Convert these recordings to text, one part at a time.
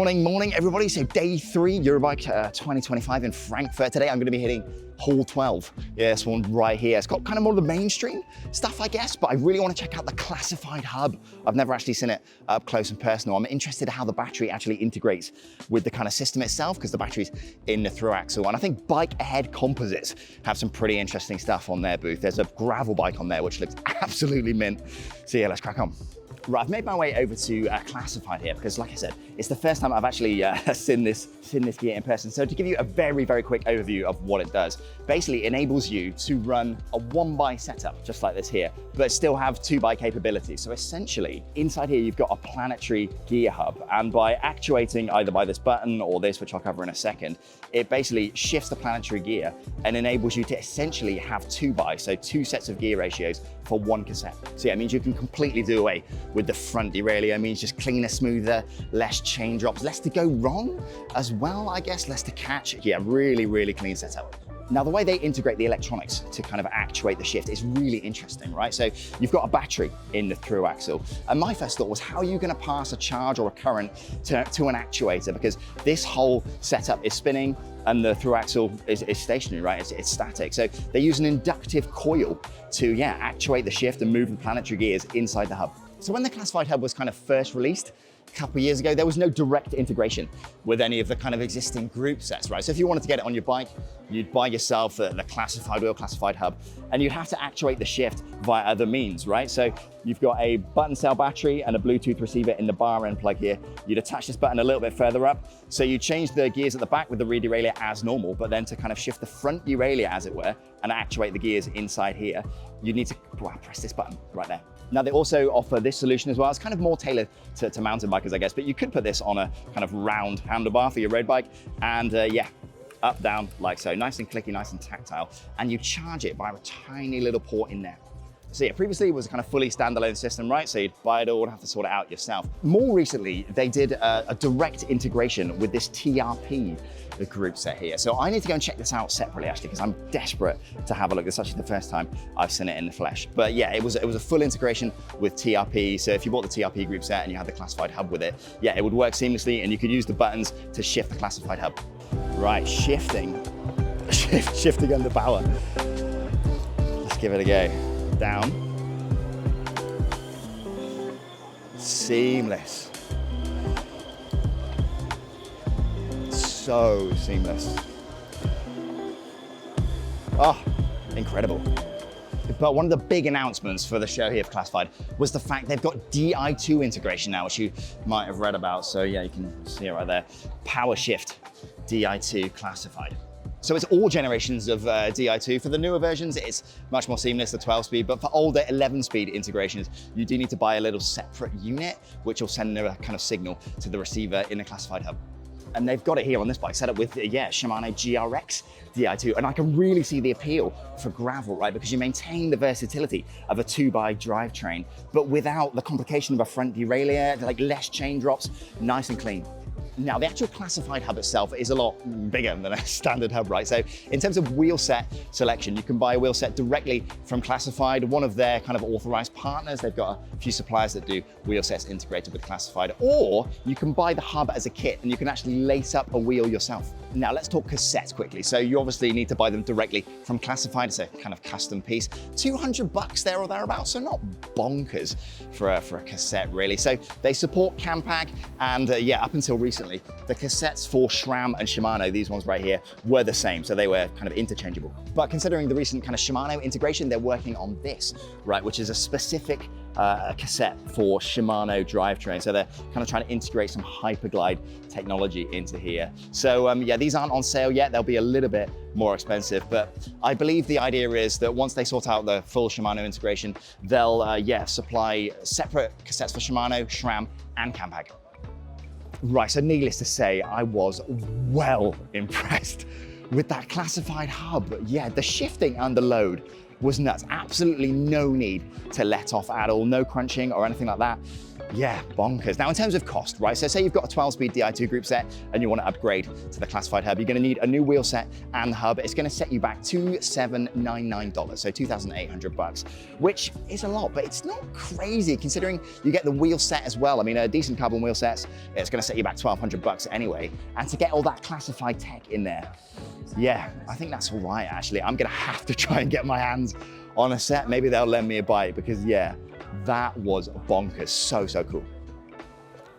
Morning, everybody. So day 3, Eurobike 2025 in Frankfurt. Today I'm going to be hitting hole 12. Yeah, this one right here. It's got kind of more of the mainstream stuff, I guess, but I really want to check out the classified hub. I've never actually seen it up close and personal. I'm interested in how the battery actually integrates with the kind of system itself, because the battery's in the through axle. And I think Bike Ahead Composites have some pretty interesting stuff on their booth. There's a gravel bike on there, which looks absolutely mint. So yeah, let's crack on. Right, I've made my way over to Classified here because, like I said, it's the first time I've actually seen this gear in person. So to give you a very, very quick overview of what it does, basically it enables you to run a 1x setup, just like this here, but still have 2x capability. So essentially, inside here, you've got a planetary gear hub, and by actuating either by this button or this, which I'll cover in a second, it basically shifts the planetary gear and enables you to essentially have 2x, so 2 sets of gear ratios for 1 cassette. So yeah, it means you can completely do away with the front derailleur. It means just cleaner, smoother, less chain drops, less to go wrong as well, I guess, less to catch. Yeah, really, really clean setup. Now, the way they integrate the electronics to kind of actuate the shift is really interesting, right? So you've got a battery in the through axle. And my first thought was, how are you going to pass a charge or a current to an actuator? Because this whole setup is spinning and the through axle is stationary, right? It's static. So they use an inductive coil to, yeah, actuate the shift and move the planetary gears inside the hub. So when the classified hub was kind of first released a couple of years ago, there was no direct integration with any of the kind of existing group sets, right? So if you wanted to get it on your bike, you'd buy yourself the classified wheel, classified hub, and you'd have to actuate the shift via other means, right? So you've got a button cell battery and a Bluetooth receiver in the bar end plug here. You'd attach this button a little bit further up. So you change the gears at the back with the rear derailleur as normal, but then to kind of shift the front derailleur, as it were, and actuate the gears inside here, you need to press this button right there. Now, they also offer this solution as well. It's kind of more tailored to mountain bikers, I guess, but you could put this on a kind of round handlebar for your road bike, and yeah, up, down, like so. Nice and clicky, nice and tactile. And you charge it via a tiny little port in there. So yeah, previously it was a kind of fully standalone system, right? So you'd buy it all and have to sort it out yourself. More recently, they did a direct integration with this TRP, the group set here. So I need to go and check this out separately, actually, because I'm desperate to have a look. It's actually the first time I've seen it in the flesh. But yeah, it was a full integration with TRP. So if you bought the TRP group set and you had the classified hub with it, yeah, it would work seamlessly, and you could use the buttons to shift the classified hub. Right, shifting under power. Let's give it a go. Down. Seamless. So seamless. Oh, incredible. But one of the big announcements for the show here for Classified was the fact they've got Di2 integration now, which you might have read about. So yeah, you can see it right there. Power shift, Di2 Classified. So it's all generations of Di2. For the newer versions, it's much more seamless, the 12-speed, but for older 11-speed integrations, you do need to buy a little separate unit, which will send a kind of signal to the receiver in the classified hub. And they've got it here on this bike set up with, yeah, Shimano GRX Di2. And I can really see the appeal for gravel, right? Because you maintain the versatility of a 2x drivetrain, but without the complication of a front derailleur, like less chain drops, nice and clean. Now, the actual classified hub itself is a lot bigger than a standard hub, right? So in terms of wheel set selection, you can buy a wheel set directly from Classified, one of their kind of authorized partners. They've got a few suppliers that do wheel sets integrated with Classified, or you can buy the hub as a kit and you can actually lace up a wheel yourself. Now, let's talk cassettes quickly. So you obviously need to buy them directly from Classified. It's a kind of custom piece, $200 there or thereabouts, so not bonkers for a cassette, really. So they support CamPag, and yeah, up until recently, the cassettes for SRAM and Shimano, these ones right here, were the same, so they were kind of interchangeable. But considering the recent kind of Shimano integration, they're working on this, right, which is a specific cassette for Shimano drivetrain. So they're kind of trying to integrate some Hyperglide technology into here. So yeah, these aren't on sale yet. They'll be a little bit more expensive, but I believe the idea is that once they sort out the full Shimano integration, they'll yeah, supply separate cassettes for Shimano, SRAM, and CamPag. Right, so needless to say, I was well impressed with that classified hub. Yeah, the shifting under load was nuts. Absolutely no need to let off at all, no crunching or anything like that. Yeah, bonkers. Now in terms of cost, right? So say you've got a 12-speed Di2 group set and you want to upgrade to the classified hub, you're going to need a new wheel set and hub. It's going to set you back $2,799, so $2,800, which is a lot, but it's not crazy considering you get the wheel set as well. I mean, a decent carbon wheel set, it's going to set you back $1,200 anyway. And to get all that classified tech in there, yeah, I think that's all right, actually. I'm going to have to try and get my hands on a set. Maybe they'll lend me a bike because, yeah, that was bonkers. So cool.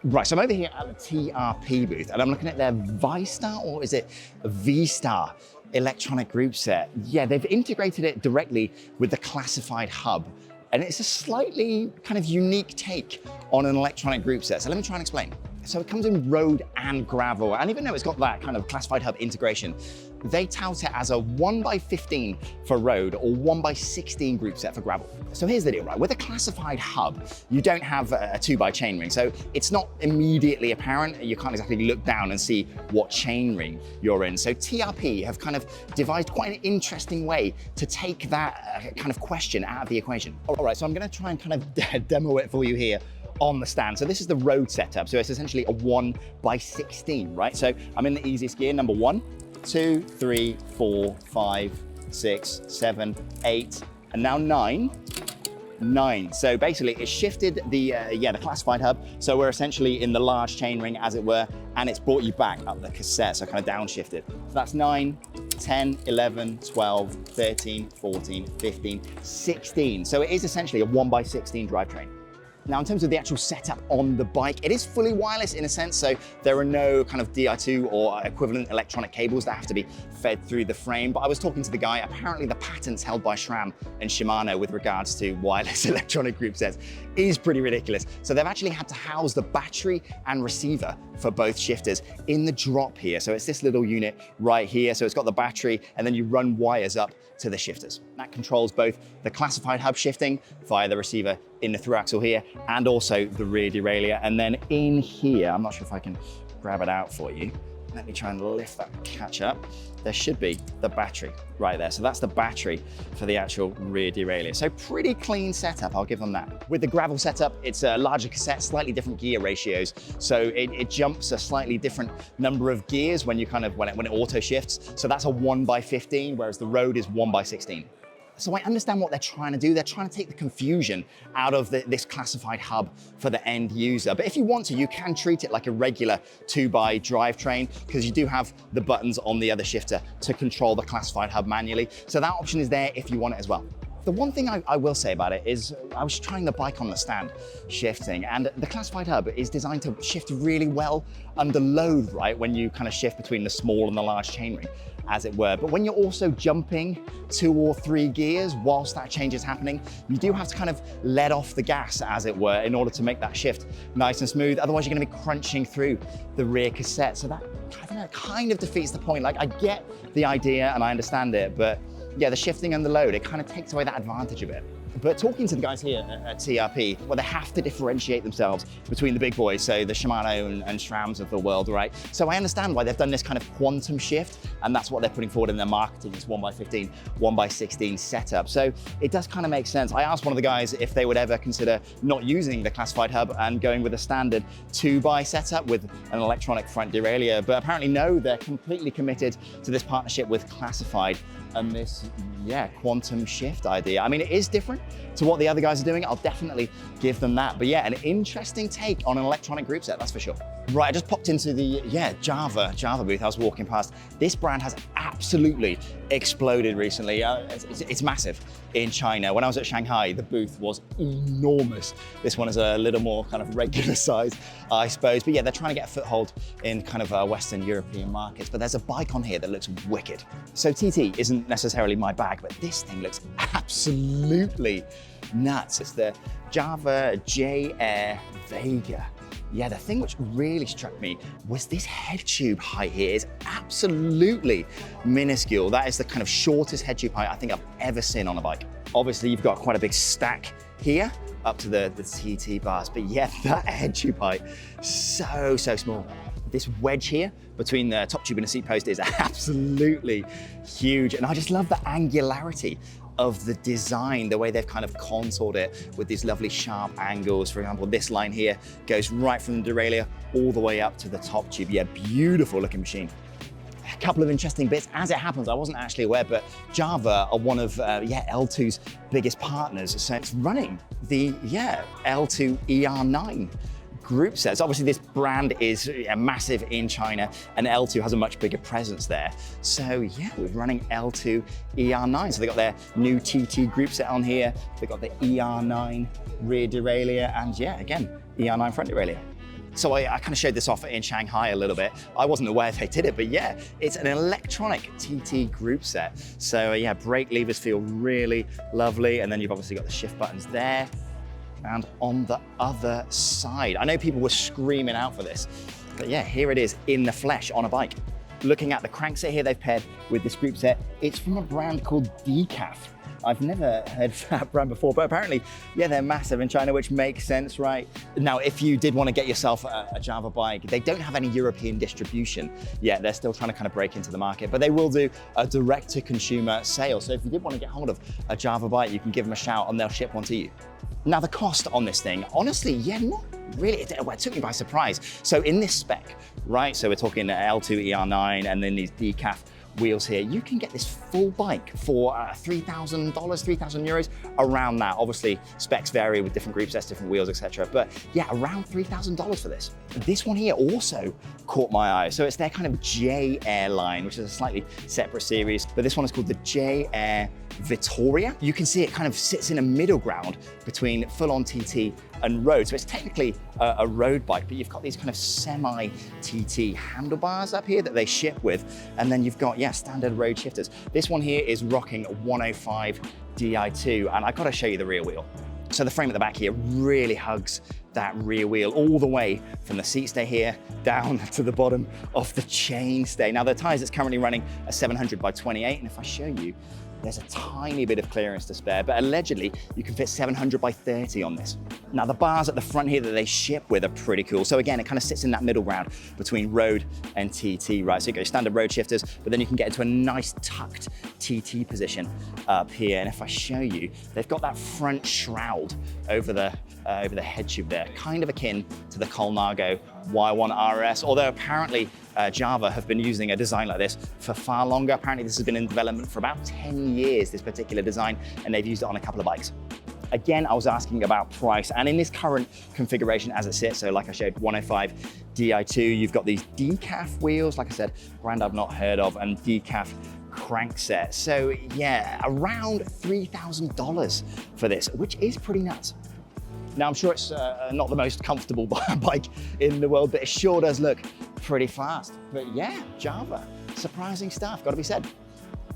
Right, so I'm over here at the TRP booth and I'm looking at their Vistar, or is it Vistar electronic group set? Yeah, they've integrated it directly with the classified hub. And it's a slightly kind of unique take on an electronic group set. So let me try and explain. So it comes in road and gravel. And even though it's got that kind of classified hub integration, they tout it as a 1x15 for road or 1x16 group set for gravel. So here's the deal, right? With a classified hub, you don't have a 2x chainring. So it's not immediately apparent. You can't exactly look down and see what chainring you're in. So TRP have kind of devised quite an interesting way to take that kind of question out of the equation. All right, so I'm gonna try and kind of demo it for you here on the stand. So this is the road setup. So it's essentially a 1x16, right? So I'm in the easiest gear, number 1, 2, 3, 4, 5, 6, 7, 8, and now 9. So basically it shifted the classified hub. So we're essentially in the large chainring, as it were, and it's brought you back up the cassette, so kind of downshifted. So that's 9, 10, 11, 12, 13, 14, 15, 16. So it is essentially a 1x16 drivetrain. Now, in terms of the actual setup on the bike, it is fully wireless in a sense, so there are no kind of Di2 or equivalent electronic cables that have to be fed through the frame. But I was talking to the guy, apparently the patents held by SRAM and Shimano with regards to wireless electronic group sets is pretty ridiculous. So they've actually had to house the battery and receiver for both shifters in the drop here. So it's this little unit right here. So it's got the battery and then you run wires up to the shifters. That controls both the classified hub shifting via the receiver in the through axle here and also the rear derailleur. And then in here, I'm not sure if I can grab it out for you. Let me try and lift that catch up. There should be the battery right there. So that's the battery for the actual rear derailleur. So pretty clean setup, I'll give them that. With the gravel setup, it's a larger cassette, slightly different gear ratios. So it jumps a slightly different number of gears when you when it auto shifts. So that's a 1x15, whereas the road is 1x16. So I understand what they're trying to do. They're trying to take the confusion out of this classified hub for the end user. But if you want to, you can treat it like a regular 2x drivetrain because you do have the buttons on the other shifter to control the classified hub manually. So that option is there if you want it as well. The one thing I will say about it is I was trying the bike on the stand shifting, and the classified hub is designed to shift really well under load, right? When you kind of shift between the small and the large chainring, as it were. But when you're also jumping 2 or 3 gears whilst that change is happening, you do have to kind of let off the gas, as it were, in order to make that shift nice and smooth. Otherwise, you're going to be crunching through the rear cassette. So that, I don't know, kind of defeats the point. Like, I get the idea and I understand it, but yeah, the shifting and the load, it kind of takes away that advantage a bit. But talking to the guys here at TRP, well, they have to differentiate themselves between the big boys, so the Shimano and SRAMs of the world, right? So I understand why they've done this kind of quantum shift, and that's what they're putting forward in their marketing, this 1x15, 1x16 setup. So it does kind of make sense. I asked one of the guys if they would ever consider not using the classified hub and going with a standard 2x setup with an electronic front derailleur, but apparently no, they're completely committed to this partnership with classified and this, yeah, quantum shift idea. I mean, it is different to what the other guys are doing. I'll definitely give them that. But yeah, an interesting take on an electronic group set, that's for sure. Right, I just popped into the, Java booth. I was walking past. This brand has absolutely exploded recently. It's massive in China. When I was at Shanghai, the booth was enormous. This one is a little more kind of regular size, I suppose. But yeah, they're trying to get a foothold in kind of Western European markets. But there's a bike on here that looks wicked. So TT isn't necessarily my bag, but this thing looks absolutely nuts. It's the Java J-Air Vega. Yeah, the thing which really struck me was this head tube height here is absolutely minuscule. That is the kind of shortest head tube height I think I've ever seen on a bike. Obviously, you've got quite a big stack here up to the TT bars, but yeah, that head tube height, so small. This wedge here between the top tube and the seat post is absolutely huge, and I just love the angularity of the design, the way they've kind of contoured it with these lovely sharp angles. For example, this line here goes right from the derailleur all the way up to the top tube. Yeah, beautiful looking machine. A couple of interesting bits. As it happens, I wasn't actually aware, but Java are one of L2's biggest partners. So it's running the L2 ER9 group sets. Obviously, this brand is massive in China, and L2 has a much bigger presence there. So yeah, we're running L2 ER9. So they got their new TT group set on here. They got the ER9 rear derailleur, and yeah, again, ER9 front derailleur. So I kind of showed this off in Shanghai a little bit. I wasn't aware they did it, but yeah, it's an electronic TT group set. So yeah, brake levers feel really lovely. And then you've obviously got the shift buttons there. And on the other side, I know people were screaming out for this, but yeah, here it is in the flesh on a bike. Looking at the crankset here they've paired with this group set, it's from a brand called Decaf. I've never heard of that brand before, but apparently, yeah, they're massive in China, which makes sense, right? Now, if you did want to get yourself a Java bike, they don't have any European distribution yet. They're still trying to kind of break into the market, but they will do a direct-to-consumer sale. So if you did want to get hold of a Java bike, you can give them a shout and they'll ship one to you. Now, the cost on this thing, honestly, yeah, not really. It took me by surprise. So in this spec, right, so we're talking L2 ER9 and then these Decaf wheels here, you can get this full bike for $3,000, 3,000 euros, around that. Obviously, specs vary with different group sets, different wheels, etc. But yeah, around $3,000 for this. This one here also caught my eye. So it's their kind of J Air line, which is a slightly separate series, but this one is called the J Air Vittoria. You can see it kind of sits in a middle ground between full-on TT and road. So it's technically a road bike, but you've got these kind of semi-TT handlebars up here that they ship with. And then you've got, yeah, standard road shifters. This one here is rocking 105 Di2, and I've got to show you the rear wheel. So the frame at the back here really hugs that rear wheel all the way from the seat stay here down to the bottom of the chain stay. Now the tires it's currently running are 700 by 28, and if I show you, there's a tiny bit of clearance to spare, but allegedly you can fit 700 by 30 on this. Now the bars at the front here that they ship with are pretty cool. So again, it kind of sits in that middle ground between road and TT, right? So you go standard road shifters, but then you can get into a nice tucked TT position up here. And if I show you, they've got that front shroud over the head tube there, kind of akin to the Colnago Y1 RS, although apparently Java have been using a design like this for far longer. Apparently this has been in development for about 10 years, this particular design, and they've used it on a couple of bikes. Again, I was asking about price, and in this current configuration as it sits, so like I showed, 105 Di2, you've got these Decaf wheels, like I said, brand I've not heard of, and Decaf crankset. So yeah, around $3,000 for this, which is pretty nuts. Now, I'm sure it's not the most comfortable bike in the world, but it sure does look pretty fast. But yeah, Java, surprising stuff, gotta be said.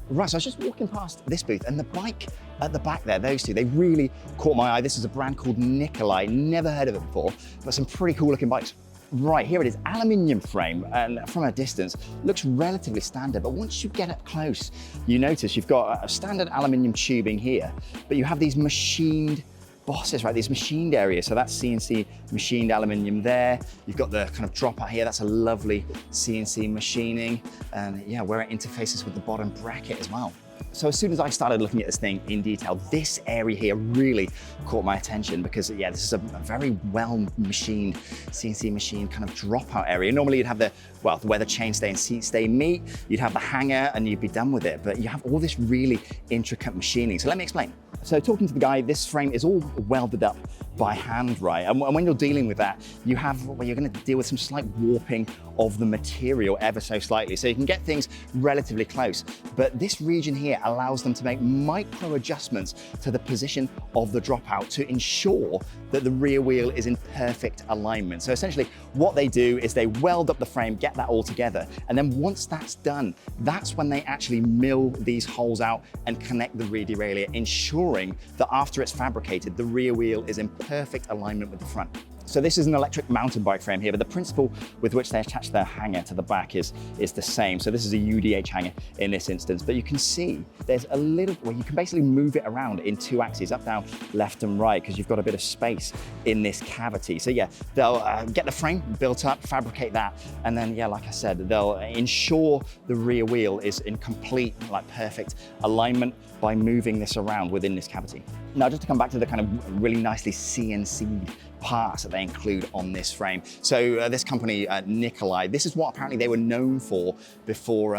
Right, so I was just walking past this booth, and the bike at the back there, those two, they really caught my eye. This is a brand called Nicolai, never heard of it before, but some pretty cool looking bikes. Right, here it is, aluminium frame, and from a distance, looks relatively standard, but once you get up close, you notice you've got a standard aluminium tubing here, but you have these machined bosses, right? These machined areas. So that's CNC machined aluminium there. You've got the kind of dropout here. That's a lovely CNC machining. And yeah, where it interfaces with the bottom bracket as well. So as soon as I started looking at this thing in detail, this area here really caught my attention because yeah, this is a very well machined, CNC machined kind of dropout area. Normally you'd have where the chainstay and seat stay meet, you'd have the hanger and you'd be done with it. But you have all this really intricate machining. So let me explain. So talking to the guy, this frame is all welded up by hand, right? And when you're dealing with that, you're gonna deal with some slight warping of the material ever so slightly. So you can get things relatively close, but this region here allows them to make micro adjustments to the position of the dropout to ensure that the rear wheel is in perfect alignment. So essentially what they do is they weld up the frame, get that all together. And then once that's done, that's when they actually mill these holes out and connect the rear derailleur, ensuring that after it's fabricated, the rear wheel is in perfect alignment with the front. So this is an electric mountain bike frame here, but the principle with which they attach their hanger to the back is the same. So this is a UDH hanger in this instance, but you can see there's a little, well, you can basically move it around in 2 axes, up, down, left and right, because you've got a bit of space in this cavity. So yeah, they'll get the frame built up, fabricate that, and then yeah, like I said, they'll ensure the rear wheel is in complete, like perfect alignment by moving this around within this cavity. Now, just to come back to the kind of really nicely CNC'd parts that they include on this frame. So this company, Nicolai, this is what apparently they were known for before,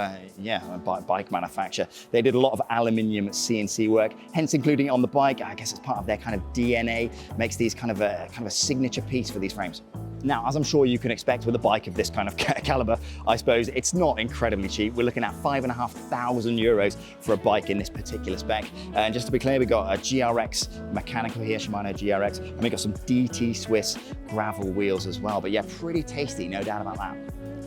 bike manufacture. They did a lot of aluminium CNC work, hence including it on the bike. I guess it's part of their kind of DNA, makes these kind of a signature piece for these frames. Now, as I'm sure you can expect with a bike of this kind of caliber, I suppose it's not incredibly cheap. We're looking at €5,500 for a bike in this particular spec. And just to be clear, we've got a GRX mechanical here, Shimano GRX, and we've got some DT Swiss gravel wheels as well. But yeah, pretty tasty, no doubt about that.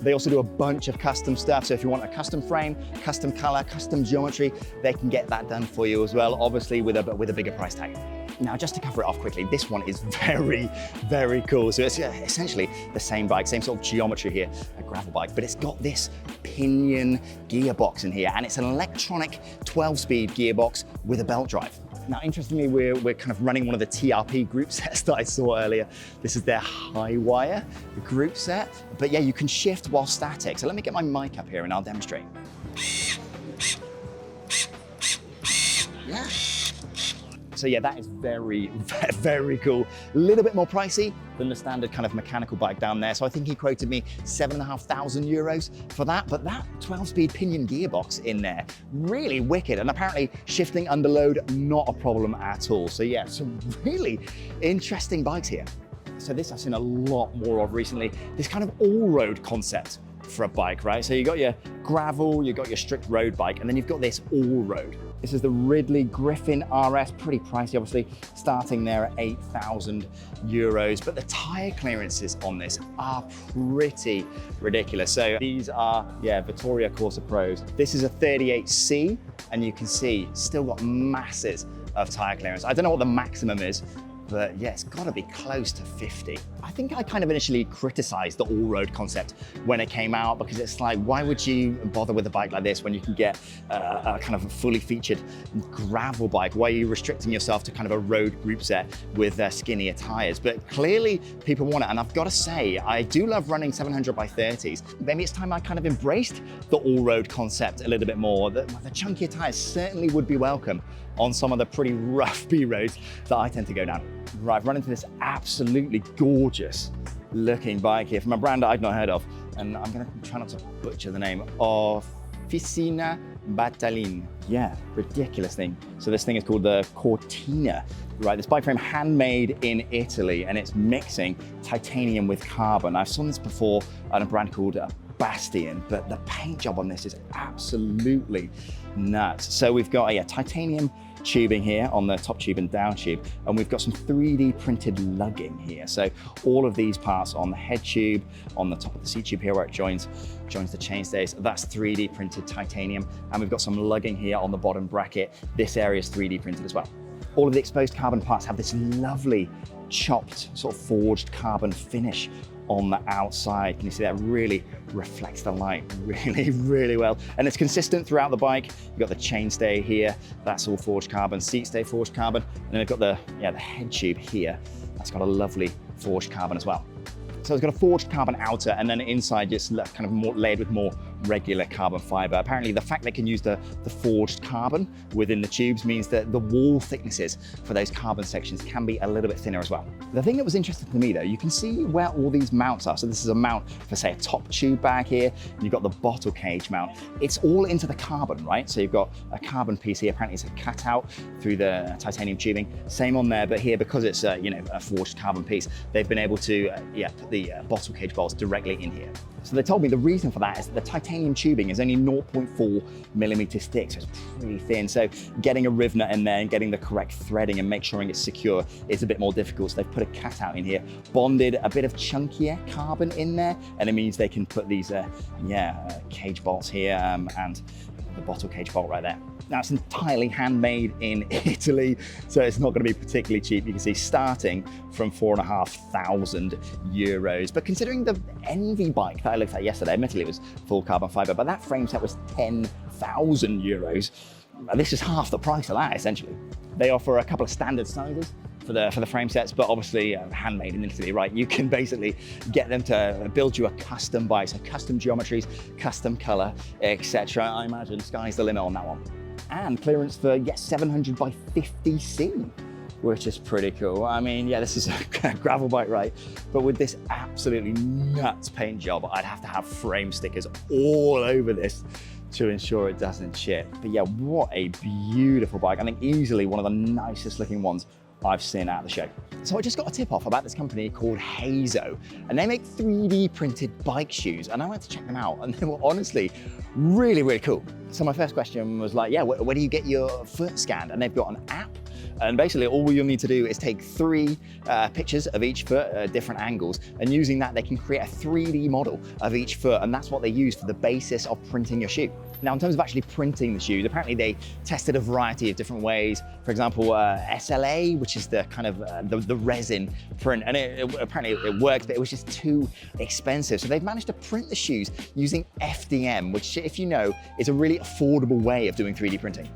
They also do a bunch of custom stuff. So if you want a custom frame, custom color, custom geometry, they can get that done for you as well, obviously with a bigger price tag. Now, just to cover it off quickly, this one is very, very cool. So it's essentially the same bike, same sort of geometry here, a gravel bike, but it's got this pinion gearbox in here, and it's an electronic 12-speed gearbox with a belt drive. Now, interestingly, we're kind of running one of the TRP group sets that I saw earlier. This is their high wire group set, but yeah, you can shift while static. So let me get my mic up here and I'll demonstrate. Yeah. So yeah, that is very, very cool. A little bit more pricey than the standard kind of mechanical bike down there. So I think he quoted me €7,500 for that, but that 12-speed pinion gearbox in there, really wicked. And apparently shifting under load, not a problem at all. So yeah, some really interesting bikes here. So this I've seen a lot more of recently, this kind of all-road concept for a bike, right? So you got your gravel, you got your strict road bike, and then you've got this all-road. This is the Ridley Griffin RS, pretty pricey, obviously, starting there at €8,000. But the tire clearances on this are pretty ridiculous. So these are, yeah, Vittoria Corsa Pros. This is a 38C, and you can see still got masses of tire clearance. I don't know what the maximum is, but yeah, it's gotta be close to 50. I think I kind of initially criticized the all-road concept when it came out, because it's like, why would you bother with a bike like this when you can get a kind of a fully featured gravel bike? Why are you restricting yourself to kind of a road group set with skinnier tires? But clearly people want it, and I've gotta say, I do love running 700 by 30s. Maybe it's time I kind of embraced the all-road concept a little bit more. The chunkier tires certainly would be welcome on some of the pretty rough B roads that I tend to go down. Right, I've run into this absolutely gorgeous looking bike here from a brand that I've not heard of, and I'm gonna try not to butcher the name, Officina Battaglin. Yeah, ridiculous thing. So this thing is called the Cortina. Right, this bike frame handmade in Italy, and it's mixing titanium with carbon. I've seen this before on a brand called Bastion, but the paint job on this is absolutely nuts. So we've got a titanium tubing here on the top tube and down tube, and we've got some 3D printed lugging here. So all of these parts on the head tube, on the top of the seat tube here where it joins the chainstays, that's 3D printed titanium, and we've got some lugging here on the bottom bracket. This area is 3D printed as well. All of the exposed carbon parts have this lovely chopped, sort of forged carbon finish on the outside. Can you see that? Really reflects the light really, really well. And it's consistent throughout the bike. You've got the chainstay here, that's all forged carbon, seat stay forged carbon, and then we've got the head tube here. That's got a lovely forged carbon as well. So it's got a forged carbon outer, and then inside just kind of more layered with more regular carbon fiber. Apparently the fact they can use the forged carbon within the tubes means that the wall thicknesses for those carbon sections can be a little bit thinner as well. The thing that was interesting to me though, you can see where all these mounts are. So this is a mount for say a top tube bag here, and you've got the bottle cage mount. It's all into the carbon, right? So you've got a carbon piece here, apparently it's a cutout through the titanium tubing. Same on there, but here because it's a forged carbon piece, they've been able to put the bottle cage bolts directly in here. So they told me the reason for that is that the titanium tubing is only 0.4 millimeters thick, so it's pretty thin. So getting a riv nut in there and getting the correct threading and make sure it's secure is a bit more difficult. So they've put a cutout in here, bonded a bit of chunkier carbon in there, and it means they can put these cage bolts here and the bottle cage bolt right there. Now it's entirely handmade in Italy, so it's not going to be particularly cheap. You can see starting from €4,500. But considering the Envy bike that I looked at yesterday, admittedly it was full carbon fiber, but that frame set was €10,000. This is half the price of that, essentially. They offer a couple of standard sizes for the frame sets, but obviously handmade in Italy, right? You can basically get them to build you a custom bike, so custom geometries, custom color, etc. I imagine sky's the limit on that one. And clearance for 700 by 50C, which is pretty cool. I mean, yeah, this is a gravel bike, right? But with this absolutely nuts paint job, I'd have to have frame stickers all over this to ensure it doesn't chip. But yeah, what a beautiful bike. I think easily one of the nicest looking ones I've seen out of the show. So I just got a tip off about this company called HEZO, and they make 3D printed bike shoes, and I went to check them out, and they were honestly really, really cool. So my first question was like, yeah, where do you get your foot scanned? And they've got an app, and basically all you'll need to do is take 3 pictures of each foot at different angles, and using that they can create a 3D model of each foot, and that's what they use for the basis of printing your shoe. Now, in terms of actually printing the shoes, apparently they tested a variety of different ways. For example, SLA, which is the kind of the resin print, and apparently it worked, but it was just too expensive. So they've managed to print the shoes using FDM, which, if you know, is a really affordable way of doing 3D printing.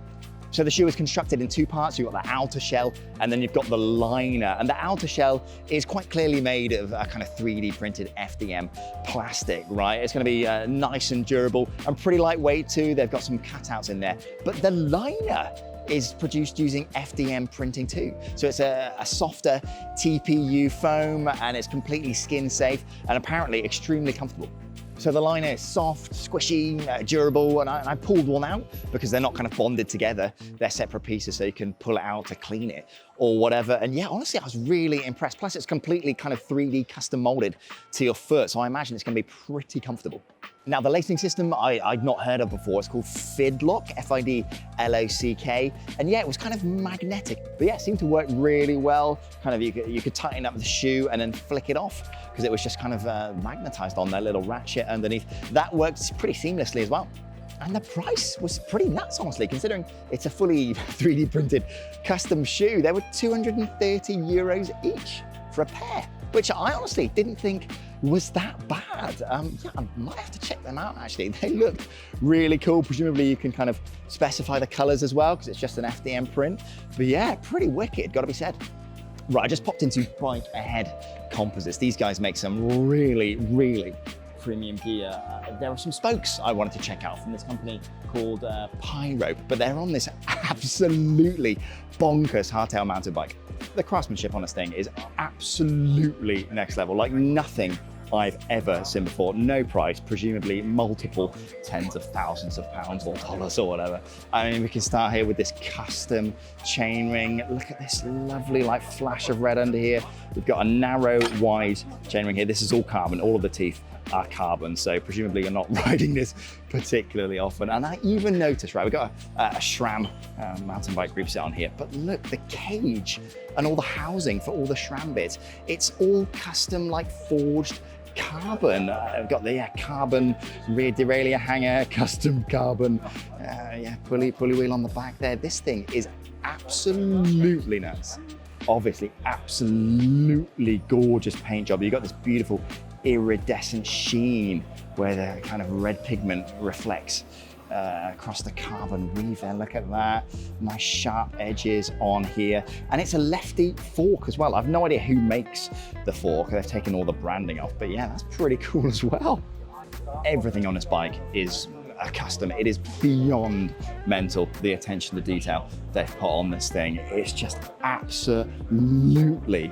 So the shoe is constructed in 2 parts. You've got the outer shell and then you've got the liner. And the outer shell is quite clearly made of a kind of 3D printed FDM plastic, right? It's going to be nice and durable and pretty lightweight too. They've got some cutouts in there. But the liner is produced using FDM printing too. So it's a softer TPU foam, and it's completely skin safe and apparently extremely comfortable. So the liner is soft, squishy, durable, and I pulled one out because they're not kind of bonded together. They're separate pieces, so you can pull it out to clean it or whatever. And yeah, honestly, I was really impressed. Plus it's completely kind of 3D custom molded to your foot, so I imagine it's gonna be pretty comfortable. Now, the lacing system I'd not heard of before. It's called Fidlock, F-I-D-L-O-C-K. And yeah, it was kind of magnetic, but yeah, it seemed to work really well. Kind of, you could tighten up the shoe and then flick it off because it was just kind of magnetized on that little ratchet underneath. That worked pretty seamlessly as well. And the price was pretty nuts, honestly, considering it's a fully 3D printed custom shoe. They were €230 each for a pair, which I honestly didn't think was that bad. Yeah, I might have to check them out actually. They looked really cool. Presumably you can kind of specify the colors as well because it's just an FDM print. But yeah, pretty wicked, gotta be said. Right, I just popped into Bike Ahead Composites. These guys make some really, really premium gear. There are some spokes I wanted to check out from this company called Pirope, but they're on this absolutely bonkers hardtail mountain bike. The craftsmanship on this thing is absolutely next level, like nothing I've ever seen before. No price, presumably multiple tens of thousands of pounds or dollars or whatever. I mean, we can start here with this custom chainring. Look at this lovely like flash of red under here. We've got a narrow, wide chainring here. This is all carbon, all of the teeth are carbon, so presumably you're not riding this particularly often. And I even noticed, right, we've got a SRAM mountain bike group set on here, but look, the cage and all the housing for all the SRAM bits, it's all custom like forged carbon. I've got the carbon rear derailleur hanger, custom carbon pulley wheel on the back there. This thing is absolutely nuts. Obviously, absolutely gorgeous paint job. You've got this beautiful iridescent sheen where the kind of red pigment reflects across the carbon weave there. Look at that, nice sharp edges on here. And it's a lefty fork as well. I've no idea who makes the fork. They've taken all the branding off, but yeah, that's pretty cool as well. Everything on this bike is a custom. It is beyond mental, the attention to detail they've put on this thing. It's just absolutely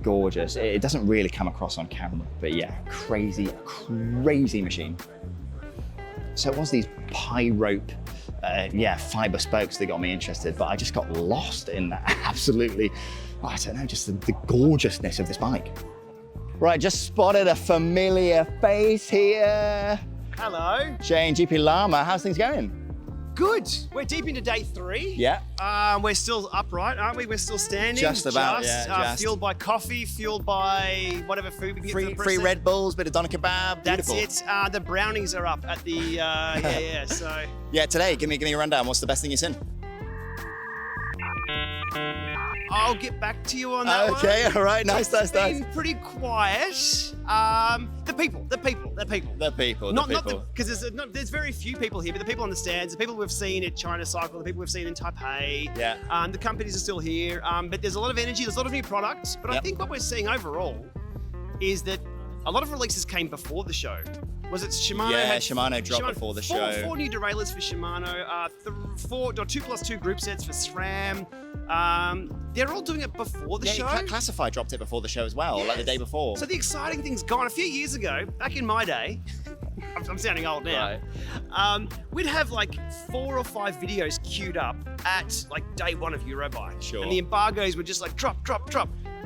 gorgeous. It doesn't really come across on camera, but yeah, crazy machine. So it was these Pirope, fiber spokes that got me interested, but I just got lost in that absolutely, I don't know, just the gorgeousness of this bike. Right, just spotted a familiar face here. Hello. Shane, GP Lama, how's things going? Good. We're deep into day 3. Yeah. We're still upright, aren't we? We're still standing. Just about, just. Fueled by coffee, fueled by whatever food we can get for the Free Red Bulls, bit of doner kebab. That's Beautiful. it. The brownies are up at the, so. Yeah, today, give me a rundown. What's the best thing you've seen? I'll get back to you on that one. Okay, all right, nice. It's been pretty quiet. The people. Not because there's very few people here, but the people on the stands, the people we've seen at China Cycle, the people we've seen in Taipei. Yeah. The companies are still here, but there's a lot of energy, there's a lot of new products. But I think what we're seeing overall is that a lot of releases came before the show. Was it Shimano? Yeah, Shimano dropped before the show. 4 new derailleurs for Shimano, 2+2 group sets for SRAM. They're all doing it before the show. Classify dropped it before the show as well, like the day before. So the exciting thing's gone. A few years ago, back in my day, I'm sounding old now, we'd have like 4 or 5 videos queued up at like day 1 of Eurobike. Sure. And the embargoes were just like drop.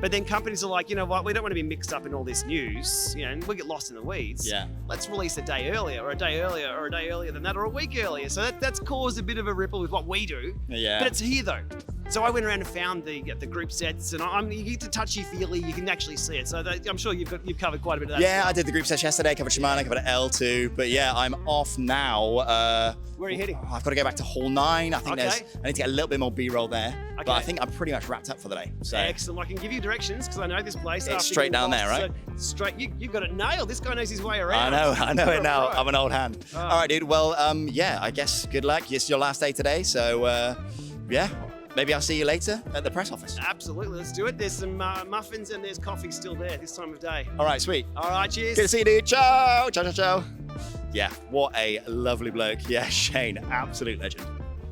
But then companies are like, you know what, we don't want to be mixed up in all this news, and we'll get lost in the weeds. Yeah. Let's release a day earlier, or a day earlier, or a day earlier than that, or a week earlier. So that's caused a bit of a ripple with what we do. Yeah. But it's here though. So I went around and found the group sets, and you get to touchy-feely, you can actually see it. So I'm sure you've covered quite a bit of that. Yeah, I did the group sets yesterday, covered Shimano, covered L2, but yeah, I'm off now. Where are you heading? I've got to go back to Hall 9. I think I need to get a little bit more B-roll there, but I think I'm pretty much wrapped up for the day. So. Excellent. Well, I can give you directions because I know this place. It's straight down there, right? So straight. You've got it nailed. This guy knows his way around. I know it now. Right. I'm an old hand. Oh. All right, dude. Well, yeah, I guess good luck. It's your last day today, so yeah. Maybe I'll see you later at the press office. Absolutely, let's do it. There's some muffins and there's coffee still there this time of day. All right, sweet. All right, cheers. Good to see you, dude. Ciao. Yeah, what a lovely bloke. Yeah, Shane, absolute legend.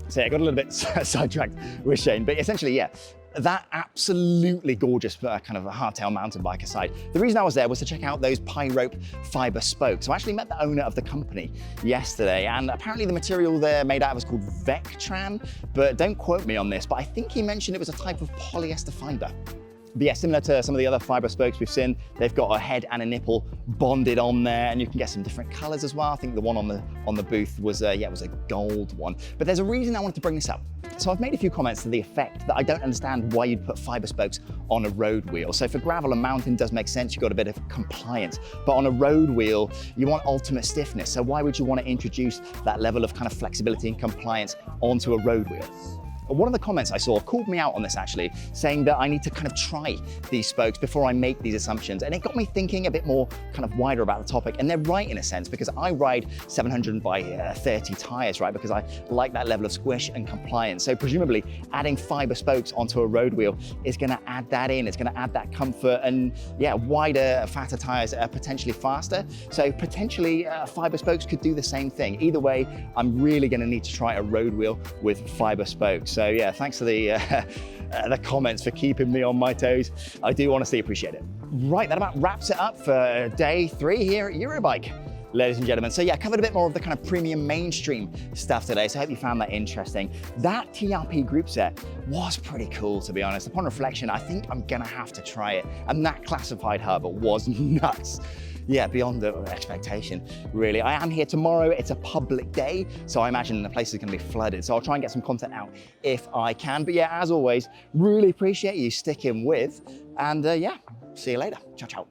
So yeah, I got a little bit sidetracked with Shane, but essentially, yeah, that absolutely gorgeous kind of a hardtail mountain bike aside, the reason I was there was to check out those Pirope fiber spokes. So I actually met the owner of the company yesterday, and apparently the material they're made out of is called Vectran, but don't quote me on this, but I think he mentioned it was a type of polyester fiber. But yeah, similar to some of the other fiber spokes we've seen, they've got a head and a nipple bonded on there, and you can get some different colors as well. I think the one on the booth was a gold one. But there's a reason I wanted to bring this up. So I've made a few comments to the effect that I don't understand why you'd put fiber spokes on a road wheel. So for gravel and mountain does make sense, you've got a bit of compliance. But on a road wheel, you want ultimate stiffness. So why would you want to introduce that level of kind of flexibility and compliance onto a road wheel? One of the comments I saw called me out on this actually, saying that I need to kind of try these spokes before I make these assumptions. And it got me thinking a bit more kind of wider about the topic. And they're right in a sense, because I ride 700 by 30 tires, right? Because I like that level of squish and compliance. So presumably adding fiber spokes onto a road wheel is gonna add that in. It's gonna add that comfort, and yeah, wider, fatter tires are potentially faster. So potentially fiber spokes could do the same thing. Either way, I'm really gonna need to try a road wheel with fiber spokes. So yeah, thanks for the comments for keeping me on my toes. I do honestly appreciate it. Right, that about wraps it up for day 3 here at Eurobike, ladies and gentlemen. So yeah, I covered a bit more of the kind of premium mainstream stuff today, so I hope you found that interesting. That TRP group set was pretty cool, to be honest. Upon reflection, I think I'm gonna have to try it. And that classified hub was nuts. Yeah, beyond the expectation, really. I am here tomorrow. It's a public day, so I imagine the place is gonna be flooded. So I'll try and get some content out if I can. But yeah, as always, really appreciate you sticking with. And yeah, see you later. Ciao, ciao.